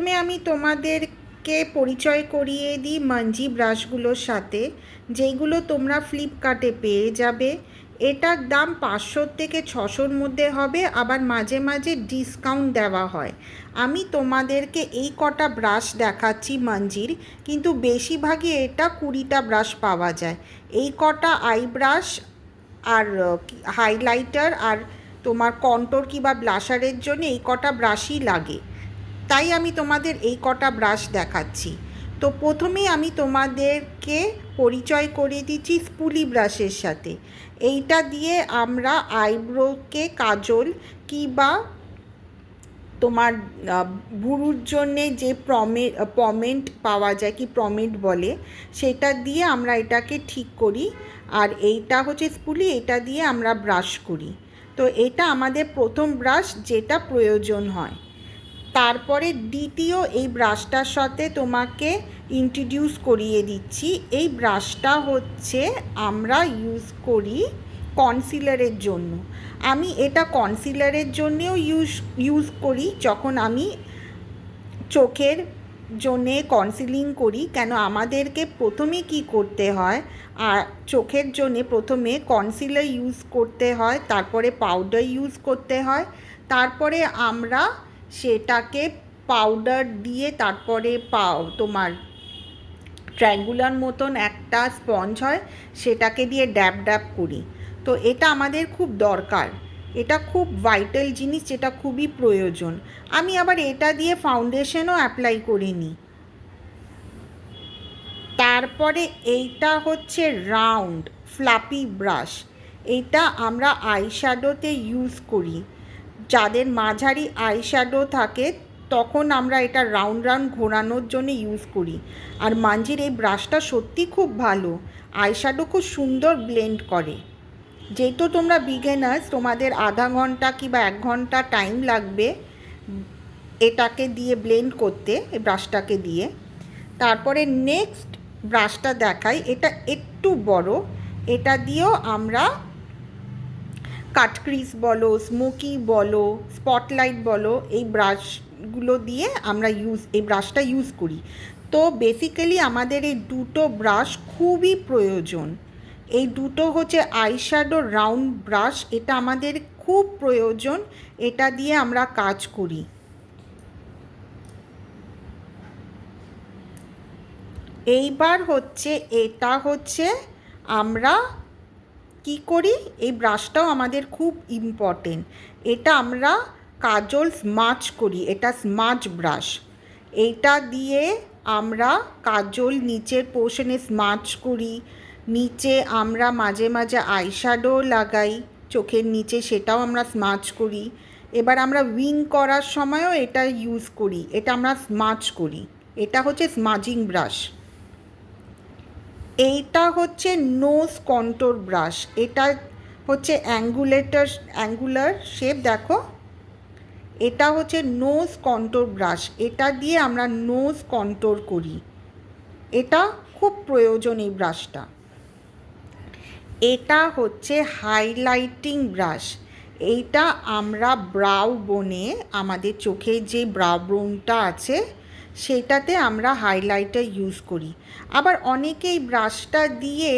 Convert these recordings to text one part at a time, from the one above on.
প্রথমে আমি তোমাদেরকে পরিচয় করিয়ে দিই মাঞ্জি ব্রাশগুলোর সাথে, যেইগুলো তোমরা ফ্লিপকার্টে পেয়ে যাবে। এটার দাম 500 থেকে 600-র মধ্যে হবে, আবার মাঝে মাঝে ডিসকাউন্ট দেওয়া হয়। আমি তোমাদেরকে এই কটা ব্রাশ দেখাচ্ছি মাঞ্জির, কিন্তু বেশিরভাগই এটা 20টা ব্রাশ পাওয়া যায়। এই কটা আই ব্রাশ আর হাইলাইটার আর তোমার কন্ট্রোর কিংবা ব্লাশারের জন্য এই কটা ব্রাশই লাগে, তাই আমি তোমাদের এই কটা ব্রাশ দেখাচ্ছি। তো প্রথমেই আমি তোমাদেরকে পরিচয় করিয়ে দিচ্ছি স্পুলি ব্রাশের সাথে। এইটা দিয়ে আমরা আইব্রোকে কাজল কিংবা তোমার ভুরুর জন্যে যে পমেন্ট পাওয়া যায়, কি প্রমেট বলে, সেটা দিয়ে আমরা এটাকে ঠিক করি। আর এইটা হচ্ছে স্পুলি, এটা দিয়ে আমরা ব্রাশ করি। তো এটা আমাদের প্রথম ব্রাশ যেটা প্রয়োজন হয়। তারপরে দ্বিতীয় এই ব্রাশটার সাথে তোমাকে ইন্ট্রোডিউস করিয়ে দিচ্ছি। এই ব্রাশটা হচ্ছে আমরা ইউজ করি কনসিলারের জন্য। আমি এটা কনসিলারের জন্যেও ইউজ করি যখন আমি চোখের জন্যে কনসিলিং করি। কেন আমাদেরকে প্রথমে কি করতে হয়, আর চোখের জন্যে প্রথমে কনসিলার ইউজ করতে হয়, তারপরে পাউডার ইউজ করতে হয়, তারপরে আমরা সেটাকে পাউডার দিয়ে তারপরে তোমার ট্রায়াঙ্গুলার মতন একটা স্পঞ্জ হয়, সেটাকে দিয়ে ড্যাব ড্যাব করি। তো এটা আমাদের খুব দরকার, এটা খুব ভাইটাল জিনিস, যেটা খুবই প্রয়োজন। আমি আবার এটা দিয়ে ফাউন্ডেশনও অ্যাপ্লাই করে নিই। তারপরে এইটা হচ্ছে রাউন্ড ফ্লাপি ব্রাশ। এইটা আমরা আইশ্যাডোতে ইউজ করি। যাদের মাঝারি আইশ্যাডো থাকে তখন আমরা এটা রাউন্ড রাউন্ড ঘোরানোর জন্য ইউজ করি। আর মাঞ্জির এই ব্রাশটা সত্যি খুব ভালো, আইশ্যাডো খুব সুন্দর ব্লেন্ড করে। যেহেতু তোমরা বিগিনার্স, তোমাদের আধা ঘন্টা কিংবা 1 ঘন্টা টাইম লাগবে এটাকে দিয়ে ব্লেন্ড করতে, এই ব্রাশটাকে দিয়ে। তারপরে নেক্সট ব্রাশটা দেখাই, এটা একটু বড়। এটা দিয়েও আমরা কাটক্রিজ বলো, স্মোকি বলো, স্পটলাইট বলো, এই ব্রাশগুলো দিয়ে আমরা এই ব্রাশটা ইউজ করি। তো বেসিক্যালি আমাদের এই দুটো ব্রাশ খুবই প্রয়োজন। এই দুটো হচ্ছে আইশ্যাডো রাউন্ড ব্রাশ, এটা আমাদের খুব প্রয়োজন, এটা দিয়ে আমরা কাজ করি। এইবার হচ্ছে এটা হচ্ছে আমরা কি করি, এই ব্রাশটাও আমাদের খুব ইম্পর্টেন্ট। এটা আমরা কাজল স্মাচ করি, এটা স্মাচ ব্রাশ। এইটা দিয়ে আমরা কাজল নিচের পোর্শনে স্মাচ করি, নিচে আমরা মাঝে মাঝে আইশ্যাডো লাগাই চোখের নিচে, সেটাও আমরা স্মাচ করি। এবার আমরা উইং করার সময়ও এটা ইউজ করি, এটা আমরা স্মাচ করি। এটা হচ্ছে স্মাজিং ব্রাশ। এইটা হচ্ছে নোজ কন্ট্রোর ব্রাশ। এটা হচ্ছে অ্যাঙ্গুলার শেপ, দেখো। এটা হচ্ছে নোজ কন্ট্রোর ব্রাশ, এটা দিয়ে আমরা নোজ কন্ট্রোর করি। এটা খুব প্রয়োজন এই ব্রাশটা। এটা হচ্ছে হাইলাইটিং ব্রাশ। এইটা আমরা ব্রাউ বোনে, আমাদের চোখে যে ব্রাউ বোনটা আছে সেটাতে আমরা হাইলাইটার ইউজ করি। আবার অনেকেই ব্রাশটা দিয়ে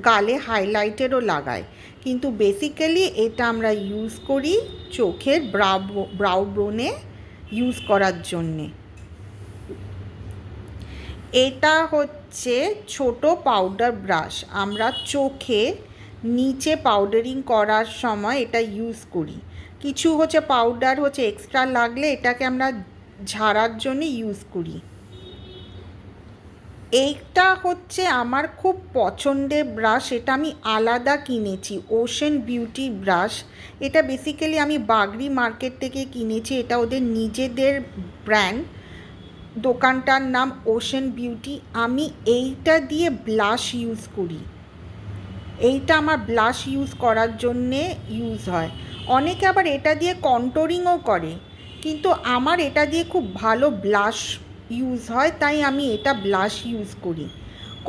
গালে হাইলাইটারও লাগায়, কিন্তু বেসিক্যালি এটা আমরা ইউজ করি চোখের ব্রাউ বোনে ইউজ করার জন্যে। এটা হচ্ছে ছোট পাউডার ব্রাশ, আমরা চোখে নিচে পাউডারিং করার সময় এটা ইউজ করি। কিছু হচ্ছে পাউডার হচ্ছে এক্সট্রা লাগলে এটাকে আমরা ঝাড়ার জন্য ইউজ করি। এইটা হচ্ছে আমার খুব পছন্দের ব্রাশ, এটা আমি আলাদা কিনেছি, ওশেন বিউটি ব্রাশ। এটা বেসিক্যালি আমি বাগরি মার্কেট থেকে কিনেছি, এটা ওদের নিজেদের ব্র্যান্ড, দোকানটার নাম ওশেন বিউটি। আমি এইটা দিয়ে ব্লাশ ইউজ করি, এইটা আমার ব্লাশ ইউজ করার জন্যে ইউজ হয়। অনেকে আবার এটা দিয়ে কন্ট্রোরিংও করে, কিন্তু আমার এটা দিয়ে খুব ভালো ব্লাশ ইউজ হয়, তাই আমি এটা ব্লাশ ইউজ করি।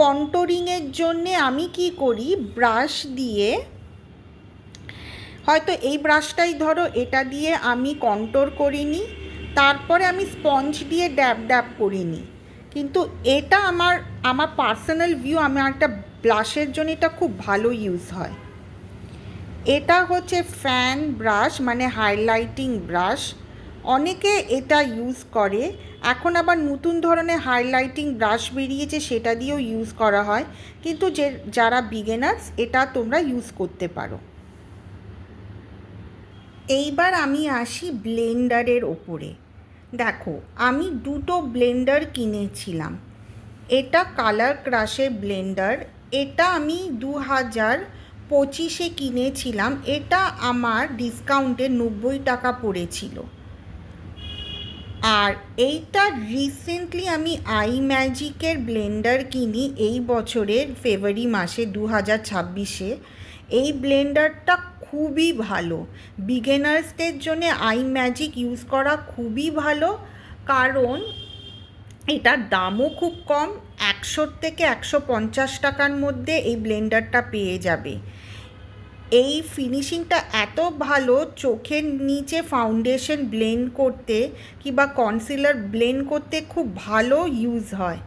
কন্ট্রোরিংয়ের জন্যে আমি কি করি, ব্রাশ দিয়ে, হয়তো এই ব্রাশটাই ধরো, এটা দিয়ে আমি কন্ট্রোর করিনি, তারপরে আমি স্পঞ্জ দিয়ে ড্যাব ড্যাব করে নিই। কিন্তু এটা আমার পার্সোনাল ভিউ, আমার একটা ব্লাশের জন্য এটা খুব ভালো ইউজ হয়। এটা হচ্ছে ফ্যান ব্রাশ, মানে হাইলাইটিং ব্রাশ। অনেকে এটা ইউজ করে। এখন আবার নতুন ধরনের হাইলাইটিং ব্রাশ বেরিয়েছে, সেটা দিয়েও ইউজ করা হয়। কিন্তু যারা বিগিনার্স, এটা তোমরা ইউজ করতে পারো। এইবার আমি আসি ব্লেন্ডারের ওপরে। দেখো, আমি দুটো ব্লেন্ডার কিনেছিলাম। এটা কালার ক্রাশের ব্লেন্ডার। এটা আমি 2025-এ কিনেছিলাম। এটা আমার ডিসকাউন্টে 90 টাকা পড়েছিল। আর এইটা রিসেন্টলি আমি আই ম্যাজিকের ব্লেন্ডার কিনি এই বছরের ফেব্রুয়ারি মাসে 2026-এ। এই ব্লেন্ডারটা খুবই ভালো। বিগিনার্সদের জন্য আই ম্যাজিক ইউজ করা খুবই ভালো, কারণ এটার দামও খুব কম। 100 থেকে 150 টাকার মধ্যে এই ব্লেন্ডারটা পেয়ে যাবে। এই ফিনিশিংটা এত ভালো, চোখের নিচে ফাউন্ডেশন ব্লেন্ড করতে কিংবা কনসিলার ব্লেন্ড করতে খুব ভালো ইউজ হয়।